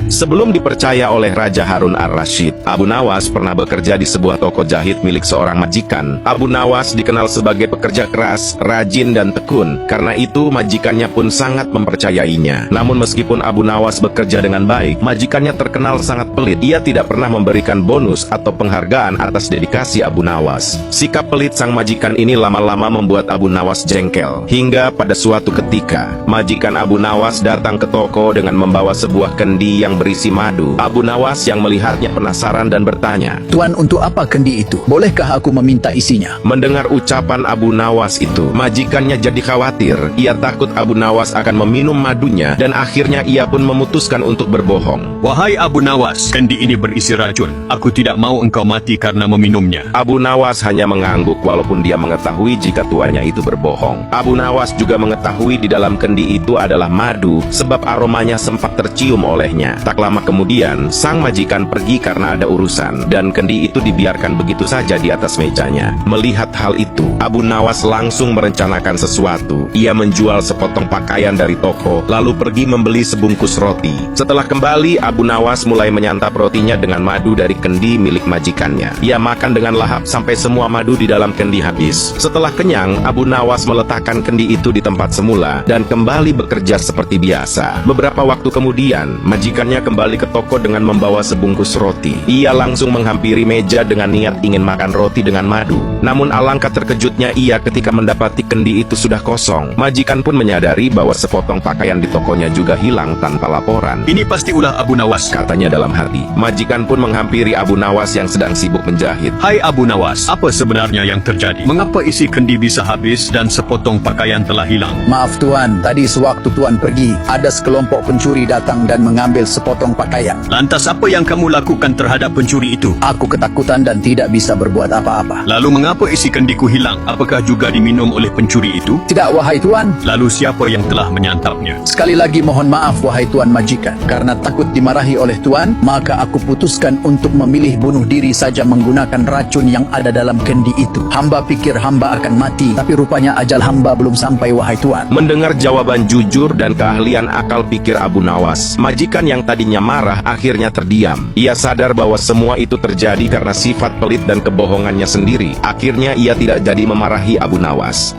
Sebelum dipercaya oleh Raja Harun ar-Rasyid, Abu Nawas pernah bekerja di sebuah toko jahit milik seorang majikan. Abu Nawas dikenal sebagai pekerja keras, rajin dan tekun. Karena itu majikannya pun sangat mempercayainya. Namun meskipun Abu Nawas bekerja dengan baik, majikannya terkenal sangat pelit. Ia tidak pernah memberikan bonus atau penghargaan atas dedikasi Abu Nawas. Sikap pelit sang majikan ini lama-lama membuat Abu Nawas jengkel. Hingga pada suatu ketika, majikan Abu Nawas datang ke toko dengan membawa sebuah kendi yang berisi madu. Abu Nawas yang melihatnya penasaran dan bertanya, "Tuan, untuk apa kendi itu? Bolehkah aku meminta isinya?" Mendengar ucapan Abu Nawas itu, majikannya jadi khawatir. Ia takut Abu Nawas akan meminum madunya dan akhirnya ia pun memutuskan untuk berbohong. "Wahai Abu Nawas, kendi ini berisi racun. Aku tidak mau engkau mati karena meminumnya." Abu Nawas hanya mengangguk walaupun dia mengetahui jika tuannya itu berbohong. Abu Nawas juga mengetahui di dalam kendi itu adalah madu sebab aromanya sempat tercium olehnya. Tak lama kemudian, sang majikan pergi karena ada urusan dan kendi itu dibiarkan begitu saja di atas mejanya. Melihat hal itu, Abu Nawas langsung merencanakan sesuatu. Ia menjual sepotong pakaian dari toko, lalu pergi membeli sebungkus roti. Setelah kembali, Abu Nawas mulai menyantap rotinya dengan madu dari kendi milik majikannya. Ia makan dengan lahap sampai semua madu di dalam kendi habis. Setelah kenyang, Abu Nawas meletakkan kendi itu di tempat semula dan kembali bekerja seperti biasa. Beberapa waktu kemudian, majikannya kembali ke toko dengan membawa sebungkus roti. Ia langsung menghampiri meja dengan niat ingin makan roti dengan madu. Namun alangkah terkejutnya ia ketika mendapati kendi itu sudah kosong. Majikan pun menyadari bahwa sepotong pakaian di tokonya juga hilang tanpa laporan. "Ini pasti ulah Abu Nawas," katanya dalam hati. Majikan pun menghampiri Abu Nawas yang sedang sibuk menjahit. "Hai Abu Nawas, apa sebenarnya yang terjadi? Mengapa isi kendi bisa habis dan sepotong pakaian telah hilang?" "Maaf Tuan, tadi sewaktu Tuan pergi, ada sekelompok pencuri datang dan mengambil sepotong pakaian. "Lantas apa yang kamu lakukan terhadap pencuri itu?" Aku ketakutan dan tidak bisa berbuat apa-apa." "Lalu mengapa isi kendiku hilang? Apakah juga diminum oleh pencuri itu?" "Tidak wahai Tuan." "Lalu siapa yang telah menyantapnya?" "Sekali lagi mohon maaf wahai Tuan majikan. Karena takut dimarahi oleh Tuan, maka aku putuskan untuk memilih bunuh diri saja menggunakan racun yang ada dalam kendi itu. Hamba pikir hamba akan mati, tapi rupanya ajal hamba belum sampai wahai Tuan." Mendengar jawaban jujur dan keahlian akal pikir Abu Nawas, majikan yang tadinya marah akhirnya terdiam. Ia sadar bahwa semua itu terjadi karena sifat pelit dan kebohongannya sendiri. Akhirnya ia tidak jadi memarahi Abu Nawas.